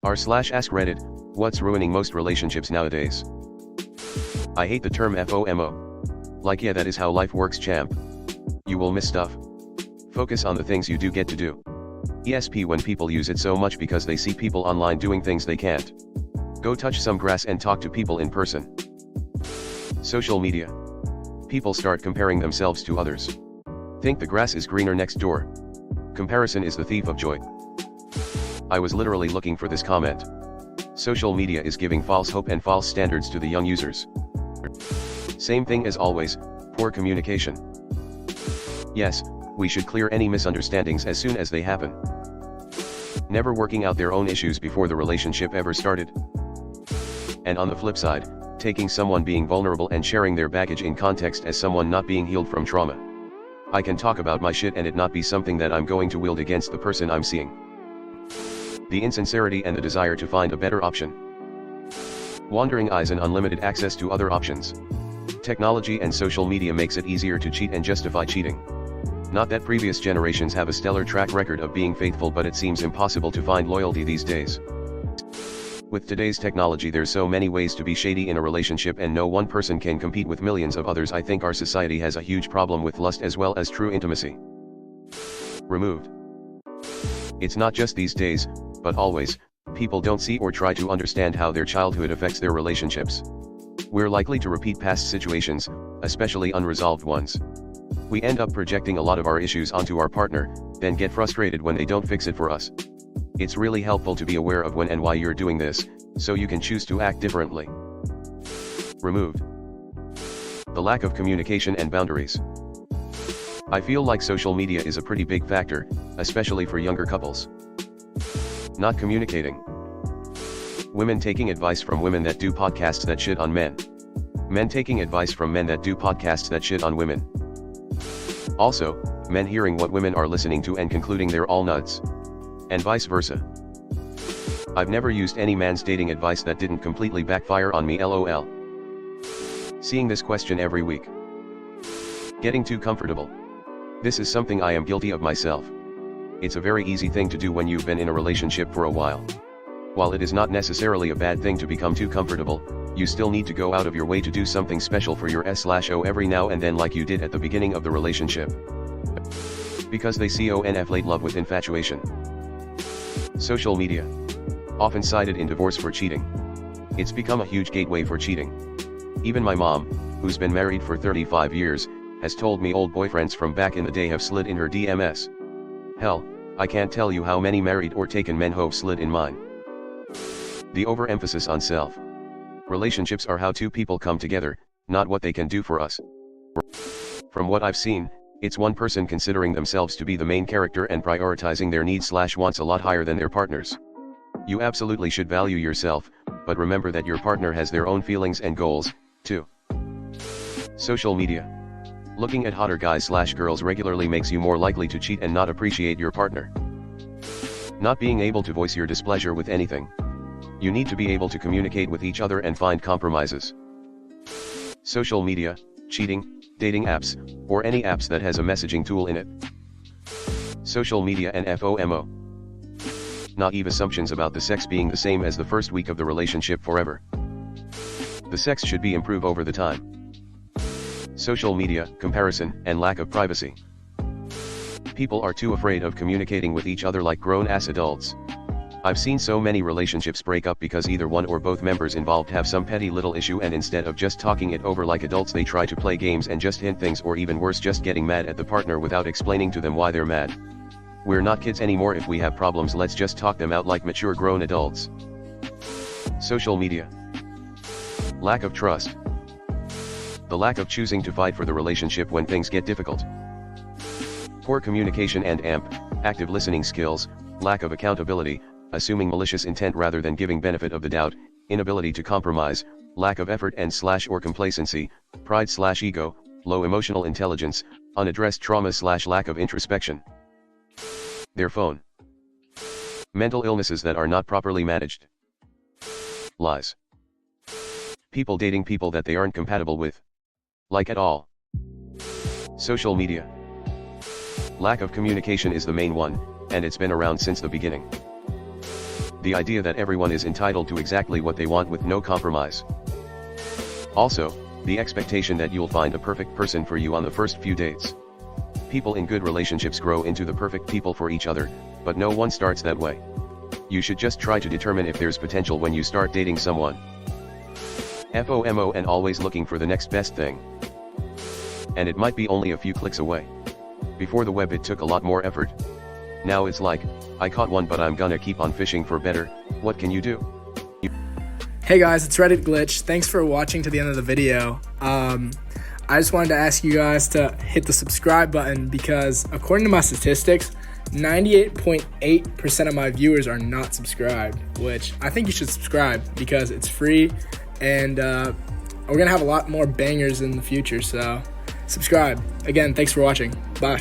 r/AskReddit, what's ruining most relationships nowadays? I hate the term FOMO. Like, yeah, that is how life works, champ. You will miss stuff. Focus on the things you do get to do. ESP when people use it so much because they see people online doing things they can't. Go touch some grass and talk to people in person. Social media. People start comparing themselves to others. Think the grass is greener next door. Comparison is the thief of joy. I was literally looking for this comment. Social media is giving false hope and false standards to the young users. Same thing as always, poor communication. Yes, we should clear any misunderstandings as soon as they happen. Never working out their own issues before the relationship ever started. And on the flip side, taking someone being vulnerable and sharing their baggage in context as someone not being healed from trauma. I can talk about my shit and it not be something that I'm going to wield against the person I'm seeing. The insincerity and the desire to find a better option. Wandering eyes and unlimited access to other options. Technology and social media makes it easier to cheat and justify cheating. Not that previous generations have a stellar track record of being faithful, but it seems impossible to find loyalty these days. With today's technology, there's so many ways to be shady in a relationship and no one person can compete with millions of others. I think our society has a huge problem with lust as well as true intimacy. Removed. It's not just these days, but always, people don't see or try to understand how their childhood affects their relationships. We're likely to repeat past situations, especially unresolved ones. We end up projecting a lot of our issues onto our partner, then get frustrated when they don't fix it for us. It's really helpful to be aware of when and why you're doing this, so you can choose to act differently. Removed. The lack of communication and boundaries. I feel like social media is a pretty big factor, especially for younger couples. Not communicating. Women taking advice from women that do podcasts that shit on men. Men taking advice from men that do podcasts that shit on women. Also, men hearing what women are listening to and concluding they're all nuts. And vice versa. I've never used any man's dating advice that didn't completely backfire on me, lol. Seeing this question every week. Getting too comfortable. This is something I am guilty of myself. It's a very easy thing to do when you've been in a relationship for a while. While it is not necessarily a bad thing to become too comfortable, you still need to go out of your way to do something special for your S/O every now and then, like you did at the beginning of the relationship. Because they conflate love with infatuation. Social media. Often cited in divorce for cheating. It's become a huge gateway for cheating. Even my mom, who's been married for 35 years, has told me old boyfriends from back in the day have slid in her DMs. Hell, I can't tell you how many married or taken men have slid in mine. The overemphasis on self. Relationships are how two people come together, not what they can do for us. From what I've seen, it's one person considering themselves to be the main character and prioritizing their needs/wants a lot higher than their partner's. You absolutely should value yourself, but remember that your partner has their own feelings and goals, too. Social media. Looking at hotter guys/girls regularly makes you more likely to cheat and not appreciate your partner. Not being able to voice your displeasure with anything. You need to be able to communicate with each other and find compromises. Social media, cheating, dating apps, or any apps that has a messaging tool in it. Social media and FOMO. Naive assumptions about the sex being the same as the first week of the relationship forever. The sex should be improved over the time. Social media, comparison, and lack of privacy. People are too afraid of communicating with each other like grown-ass adults. I've seen so many relationships break up because either one or both members involved have some petty little issue, and instead of just talking it over like adults, they try to play games and just hint things, or even worse, just getting mad at the partner without explaining to them why they're mad. We're not kids anymore. If we have problems, let's just talk them out like mature grown adults. Social media. Lack of trust. The lack of choosing to fight for the relationship when things get difficult. Poor communication and active listening skills, lack of accountability, assuming malicious intent rather than giving benefit of the doubt, inability to compromise, lack of effort and/or complacency, pride/ego, low emotional intelligence, unaddressed trauma/lack of introspection. Their phone. Mental illnesses that are not properly managed. Lies. People dating people that they aren't compatible with. Like at all. Social media. Lack of communication is the main one, and it's been around since the beginning. The idea that everyone is entitled to exactly what they want with no compromise. Also, the expectation that you'll find a perfect person for you on the first few dates. People in good relationships grow into the perfect people for each other, but no one starts that way. You should just try to determine if there's potential when you start dating someone. FOMO and always looking for the next best thing. And it might be only a few clicks away. Before the web it took a lot more effort. Now it's like, I caught one but I'm gonna keep on fishing for better. What can you do? Hey guys, it's Reddit Glitch. Thanks for watching to the end of the video. I just wanted to ask you guys to hit the subscribe button because according to my statistics, 98.8% of my viewers are not subscribed, which I think you should subscribe because it's free and we're going to have a lot more bangers in the future, so subscribe. Again, thanks for watching. Bye.